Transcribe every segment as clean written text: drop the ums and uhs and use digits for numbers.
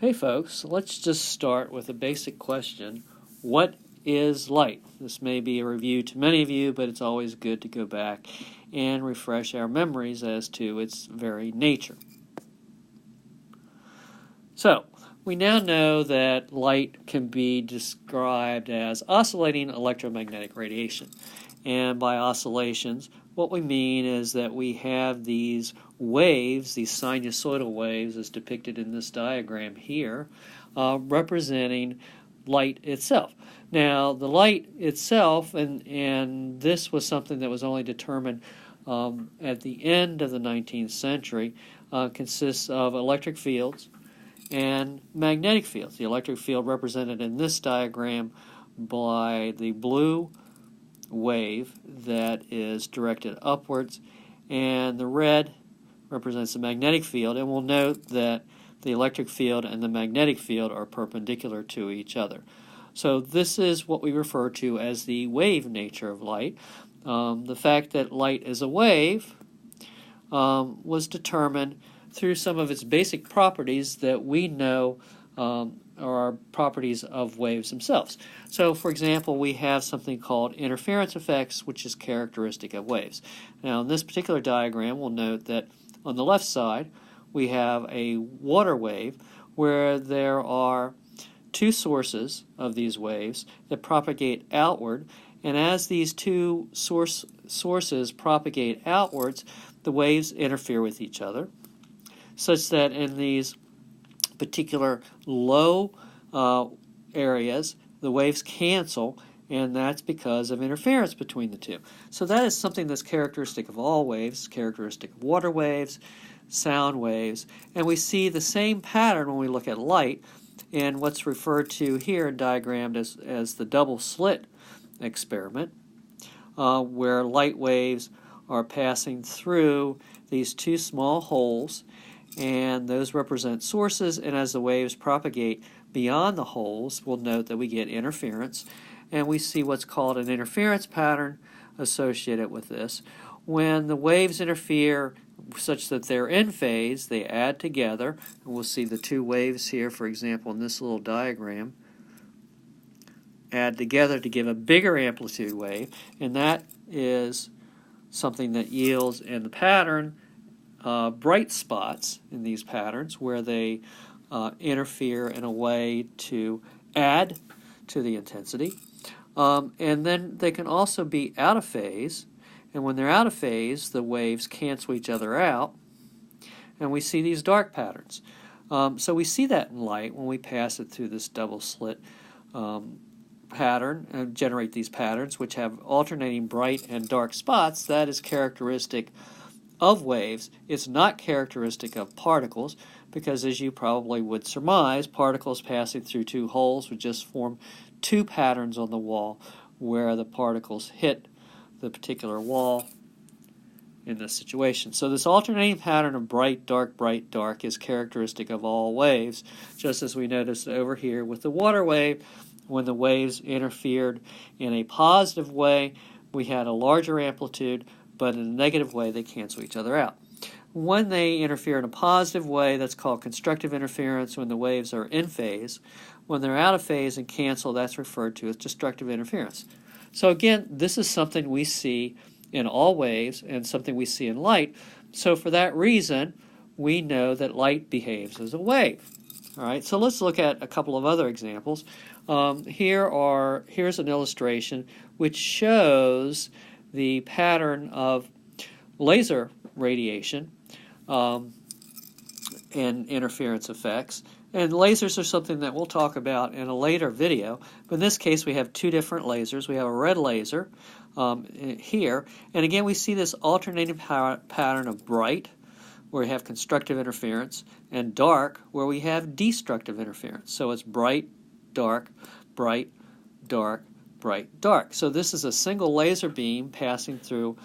Hey folks, let's just start with a basic question. What is light? This may be a review to many of you, but it's always good to go back and refresh our memories as to its very nature. So, we now know that light can be described as oscillating electromagnetic radiation. And by oscillations, what we mean is that we have these waves, these sinusoidal waves as depicted in this diagram here, representing light itself. Now, the light itself, and this was something that was only determined at the end of the 19th century, consists of electric fields and magnetic fields. The electric field represented in this diagram by the blue wave that is directed upwards, and the red represents the magnetic field, and we'll note that the electric field and the magnetic field are perpendicular to each other. So this is what we refer to as the wave nature of light. The fact that light is a wave was determined through some of its basic properties that we know are properties of waves themselves. So, for example, we have something called interference effects, which is characteristic of waves. Now, in this particular diagram, we'll note that on the left side, we have a water wave where there are two sources of these waves that propagate outward, and as these two sources propagate outwards, the waves interfere with each other, such that in these particular low areas, the waves cancel, and that's because of interference between the two. So that is something that's characteristic of all waves, characteristic of water waves, sound waves, and we see the same pattern when we look at light in what's referred to here and diagrammed as the double slit experiment, where light waves are passing through these two small holes, and those represent sources, and as the waves propagate beyond the holes, we'll note that we get interference, and we see what's called an interference pattern associated with this. When the waves interfere such that they're in phase, they add together, and we'll see the two waves here, for example, in this little diagram, add together to give a bigger amplitude wave, and that is something that yields in the pattern bright spots in these patterns where they interfere in a way to add to the intensity. And then they can also be out of phase, and when they're out of phase, the waves cancel each other out, and we see these dark patterns. So we see that in light when we pass it through this double slit pattern and generate these patterns which have alternating bright and dark spots. That is characteristic of waves. It's not characteristic of particles because, as you probably would surmise, particles passing through two holes would just form two patterns on the wall where the particles hit the particular wall in this situation. So this alternating pattern of bright, dark is characteristic of all waves, just as we noticed over here with the water wave. When the waves interfered in a positive way, we had a larger amplitude, but in a negative way, they cancel each other out. When they interfere in a positive way, that's called constructive interference when the waves are in phase. When they're out of phase and cancel, that's referred to as destructive interference. So again, this is something we see in all waves and something we see in light. So for that reason, we know that light behaves as a wave. All right, so let's look at a couple of other examples. Here's an illustration which shows the pattern of laser radiation and interference effects. And lasers are something that we'll talk about in a later video. But in this case, we have two different lasers. We have a red laser here. And again, we see this alternating pattern of bright, where we have constructive interference, and dark, where we have destructive interference. So it's bright, dark, bright, dark, bright, dark. So this is a single laser beam passing through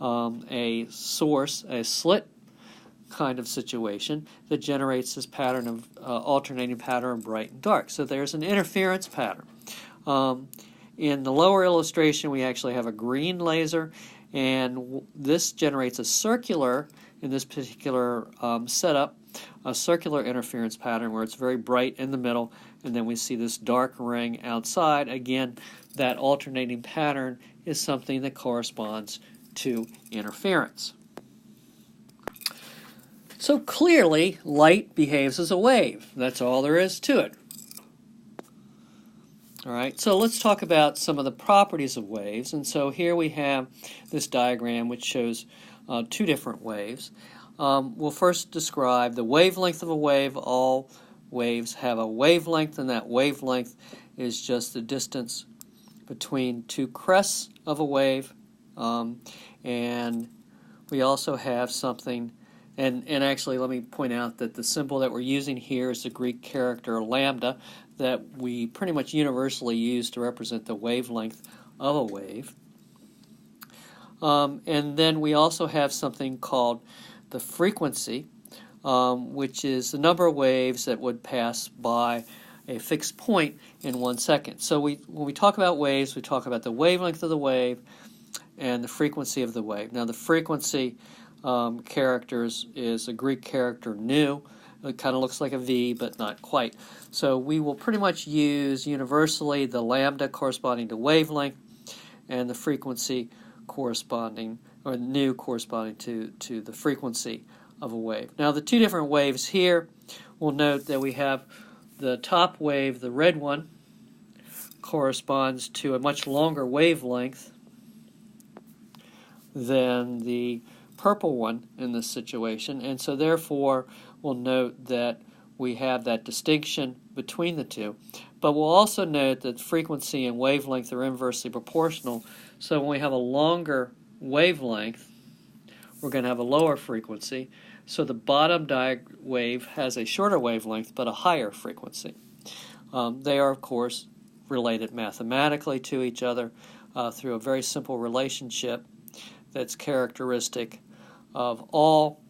a source, a slit kind of situation that generates this pattern of alternating pattern of bright and dark. So there's an interference pattern. In the lower illustration, we actually have a green laser, and this generates a circular, in this particular setup, a circular interference pattern where it's very bright in the middle, and then we see this dark ring outside. Again, that alternating pattern is something that corresponds to interference. So clearly, light behaves as a wave. That's all there is to it. All right, so let's talk about some of the properties of waves. And so here we have this diagram which shows two different waves. We'll first describe the wavelength of a wave. All waves have a wavelength, and that wavelength is just the distance between two crests of a wave. And we also have something, and actually let me point out that the symbol that we're using here is the Greek character lambda that we pretty much universally use to represent the wavelength of a wave. And then we also have something called the frequency, which is the number of waves that would pass by a fixed point in 1 second. So when we talk about waves, we talk about the wavelength of the wave and the frequency of the wave. Now the frequency characters is a Greek character nu. It kind of looks like a V, but not quite. So we will pretty much use universally the lambda corresponding to wavelength and the frequency corresponding, or nu corresponding to the frequency of a wave. Now the two different waves here, we'll note that we have the top wave, the red one, corresponds to a much longer wavelength than the purple one in this situation, and so therefore we'll note that we have that distinction between the two. But we'll also note that frequency and wavelength are inversely proportional, so when we have a longer wavelength, we're going to have a lower frequency. So the bottom wave has a shorter wavelength but a higher frequency. They are, of course, related mathematically to each other through a very simple relationship that's characteristic of all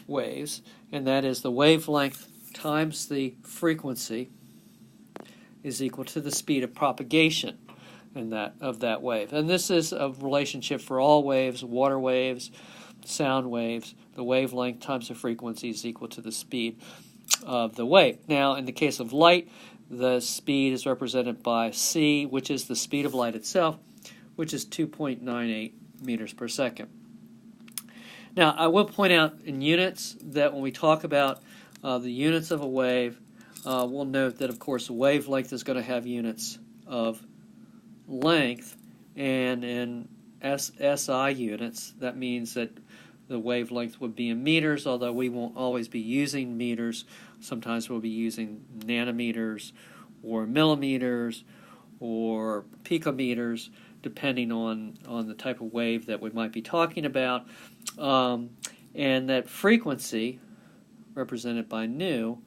waves, and that is the wavelength times the frequency is equal to the speed of propagation of that wave. And this is a relationship for all waves, water waves, sound waves. The wavelength times the frequency is equal to the speed of the wave. Now, in the case of light, the speed is represented by c, which is the speed of light itself, which is 2.98 meters per second. Now, I will point out in units that when we talk about the units of a wave, we'll note that, of course, a wavelength is going to have units of length, and in SI units, that means that the wavelength would be in meters, although we won't always be using meters. Sometimes we'll be using nanometers or millimeters or picometers, depending on the type of wave that we might be talking about. And that frequency, represented by nu,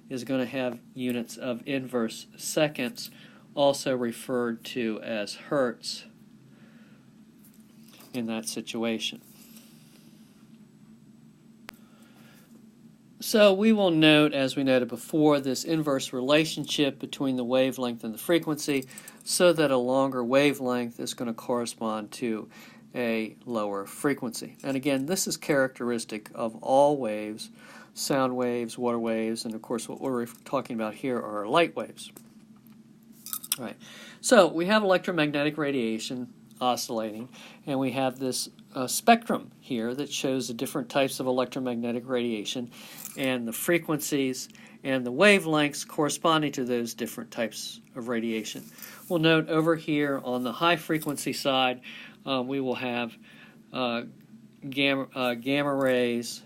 is going to have units of inverse seconds, also referred to as hertz in that situation. So we will note, as we noted before, this inverse relationship between the wavelength and the frequency, so that a longer wavelength is going to correspond to a lower frequency. And again, this is characteristic of all waves, sound waves, water waves, and of course what we're talking about here are light waves. All right. So we have electromagnetic radiation oscillating, and we have this spectrum here that shows the different types of electromagnetic radiation and the frequencies and the wavelengths corresponding to those different types of radiation. We'll note over here on the high frequency side, we will have gamma rays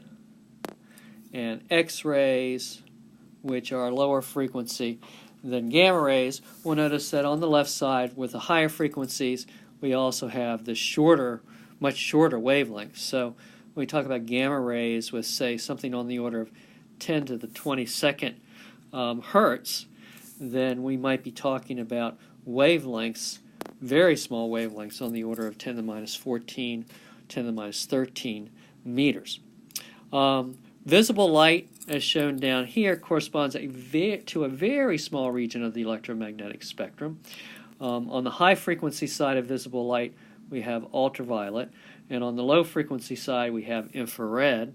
and X-rays, which are lower frequency than gamma rays. We'll notice that on the left side, with the higher frequencies, we also have the much shorter wavelengths. So when we talk about gamma rays with, say, something on the order of 10 to the 22nd hertz, then we might be talking about wavelengths, very small wavelengths, on the order of 10 to the minus 14, 10 to the minus 13 meters. Visible light, as shown down here, corresponds to a very small region of the electromagnetic spectrum. On the high frequency side of visible light, we have ultraviolet, and on the low frequency side, we have infrared.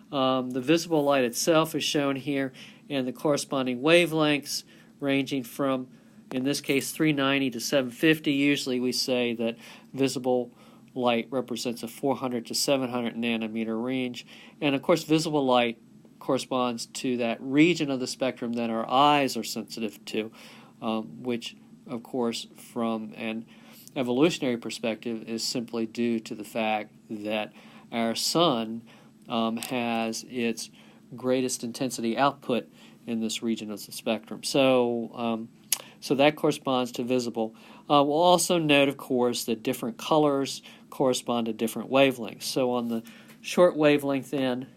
The visible light itself is shown here, and the corresponding wavelengths ranging from, in this case, 390 to 750. Usually we say that visible light represents a 400 to 700 nanometer range. And of course, visible light corresponds to that region of the spectrum that our eyes are sensitive to, which, of course, from an evolutionary perspective, is simply due to the fact that our sun has its greatest intensity output in this region of the spectrum. So that corresponds to visible. We'll also note, of course, that different colors correspond to different wavelengths. So on the short wavelength end,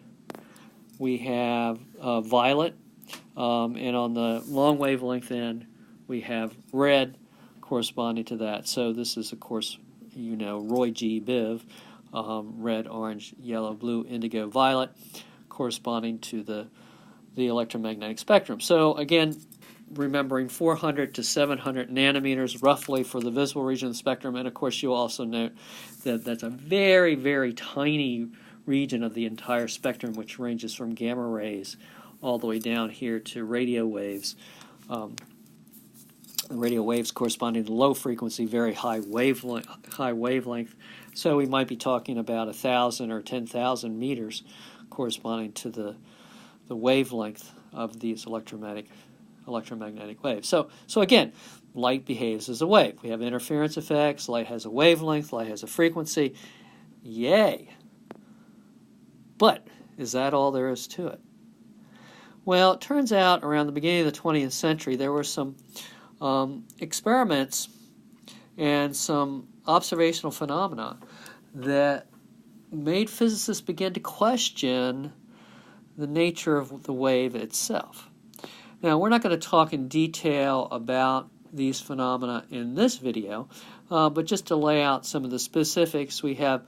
we have violet, and on the long wavelength end, we have red corresponding to that. So this is, of course, Roy G. Biv, red, orange, yellow, blue, indigo, violet, corresponding to the electromagnetic spectrum. So again, remembering 400 to 700 nanometers roughly for the visible region of the spectrum, and of course you'll also note that that's a very, very tiny region of the entire spectrum, which ranges from gamma rays all the way down here to radio waves. Radio waves corresponding to low frequency, very high wavelength. So we might be talking about 1,000 or 10,000 meters corresponding to the wavelength of these electromagnetic waves. So again, light behaves as a wave. We have interference effects, light has a wavelength, light has a frequency. Yay! But is that all there is to it? Well, it turns out around the beginning of the 20th century there were some experiments and some observational phenomena that made physicists begin to question the nature of the wave itself. Now, we're not going to talk in detail about these phenomena in this video, but just to lay out some of the specifics, we have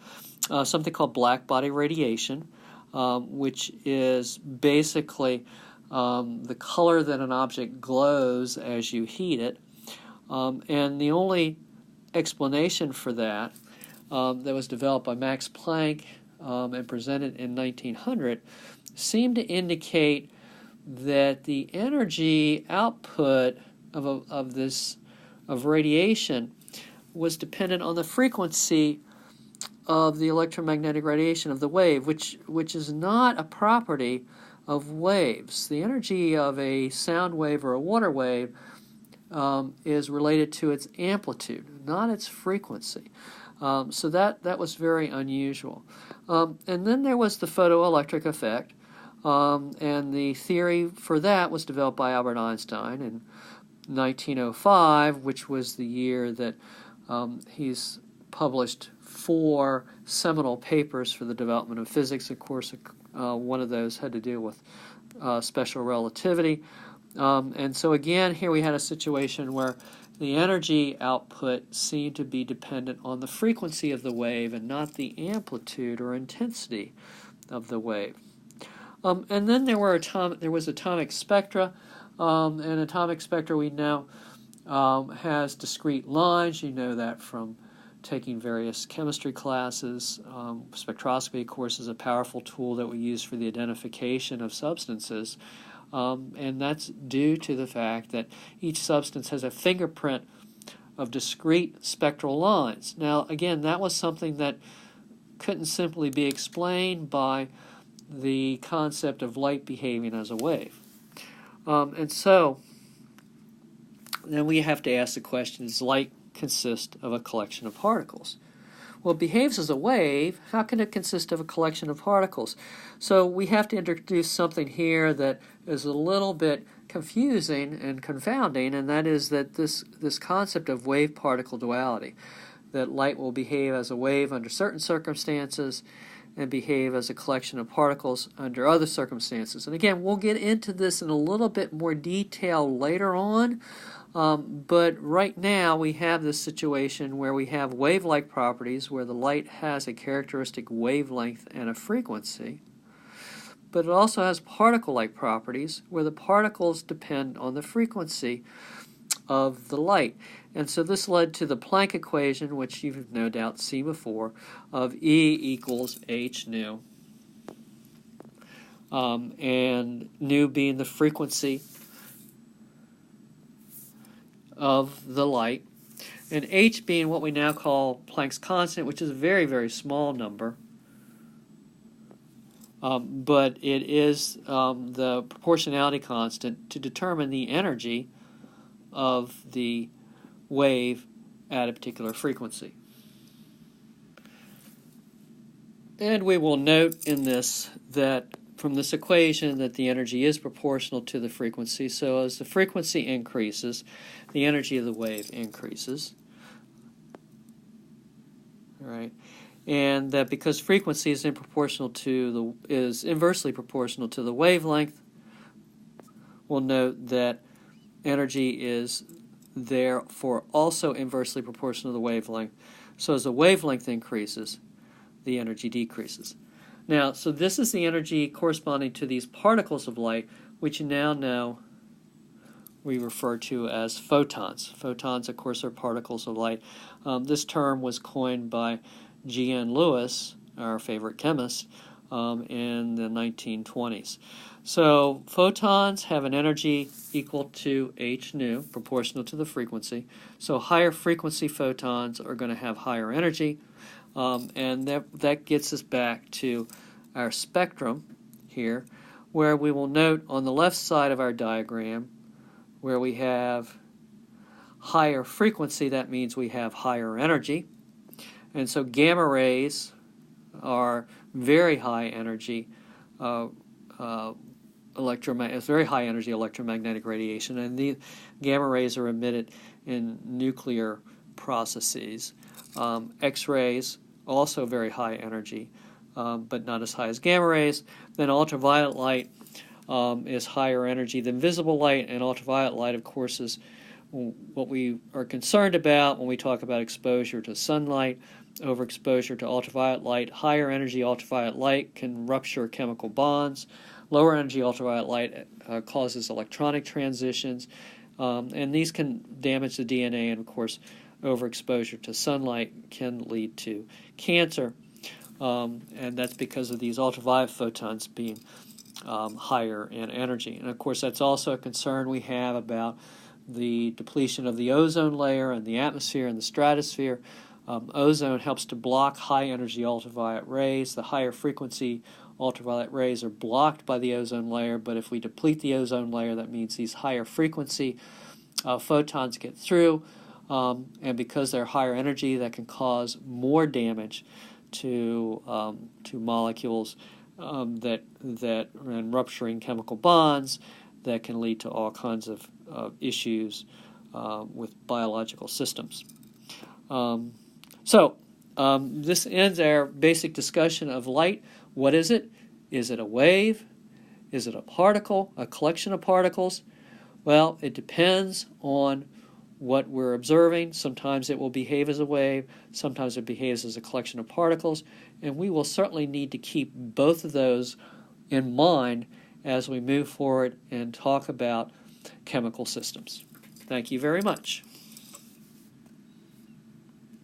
something called black body radiation, which is basically the color that an object glows as you heat it. And the only explanation for that that was developed by Max Planck and presented in 1900 seemed to indicate that the energy output of radiation was dependent on the frequency of the electromagnetic radiation of the wave, which is not a property of waves. The energy of a sound wave or a water wave is related to its amplitude, not its frequency. So that was very unusual. And then there was the photoelectric effect, and the theory for that was developed by Albert Einstein in 1905, which was the year that he's published 4 seminal papers for the development of physics. Of course, one of those had to do with special relativity. And so again, here we had a situation where the energy output seemed to be dependent on the frequency of the wave and not the amplitude or intensity of the wave. And then there was atomic spectra, and atomic spectra we know has discrete lines. You know that from taking various chemistry classes. Spectroscopy, of course, is a powerful tool that we use for the identification of substances, and that's due to the fact that each substance has a fingerprint of discrete spectral lines. Now, again, that was something that couldn't simply be explained by the concept of light behaving as a wave. And so then we have to ask the question, does light consist of a collection of particles? Well, it behaves as a wave. How can it consist of a collection of particles? So we have to introduce something here that is a little bit confusing and confounding, and that is that this concept of wave-particle duality, that light will behave as a wave under certain circumstances and behave as a collection of particles under other circumstances. And again, we'll get into this in a little bit more detail later on, but right now we have this situation where we have wave-like properties where the light has a characteristic wavelength and a frequency, but it also has particle-like properties where the particles depend on the frequency of the light. And so this led to the Planck equation, which you've no doubt seen before, of E equals h nu. and nu being the frequency of the light, and h being what we now call Planck's constant, which is a very, very small number, but it is the proportionality constant to determine the energy of the wave at a particular frequency. And we will note in this that from this equation that the energy is proportional to the frequency. So as the frequency increases, the energy of the wave increases. All right. And that because frequency is inversely proportional to the wavelength, we'll note that energy is therefore also inversely proportional to the wavelength. So as the wavelength increases, the energy decreases. Now, so this is the energy corresponding to these particles of light, which you now know we refer to as photons. Photons, of course, are particles of light. This term was coined by G.N. Lewis, our favorite chemist, in the 1920s. So photons have an energy equal to h nu, proportional to the frequency. So higher frequency photons are going to have higher energy. And that gets us back to our spectrum here, where we will note on the left side of our diagram where we have higher frequency, that means we have higher energy. And so gamma rays are very high energy very high energy electromagnetic radiation, and the gamma rays are emitted in nuclear processes. X-rays, also very high energy, but not as high as gamma rays. Then ultraviolet light is higher energy than visible light, and ultraviolet light, of course, is what we are concerned about when we talk about exposure to sunlight. Overexposure to ultraviolet light, higher energy ultraviolet light can rupture chemical bonds. Lower energy ultraviolet light causes electronic transitions, and these can damage the DNA, and of course overexposure to sunlight can lead to cancer, and that's because of these ultraviolet photons being higher in energy. And of course that's also a concern we have about the depletion of the ozone layer and the atmosphere and the stratosphere. Ozone helps to block high energy ultraviolet rays. The higher frequency ultraviolet rays are blocked by the ozone layer, but if we deplete the ozone layer, that means these higher frequency photons get through, and because they're higher energy, that can cause more damage to molecules and rupturing chemical bonds that can lead to all kinds of issues with biological systems. So this ends our basic discussion of light. What is it? Is it a wave? Is it a particle? A collection of particles? Well, it depends on what we're observing. Sometimes it will behave as a wave. Sometimes it behaves as a collection of particles. And we will certainly need to keep both of those in mind as we move forward and talk about chemical systems. Thank you very much.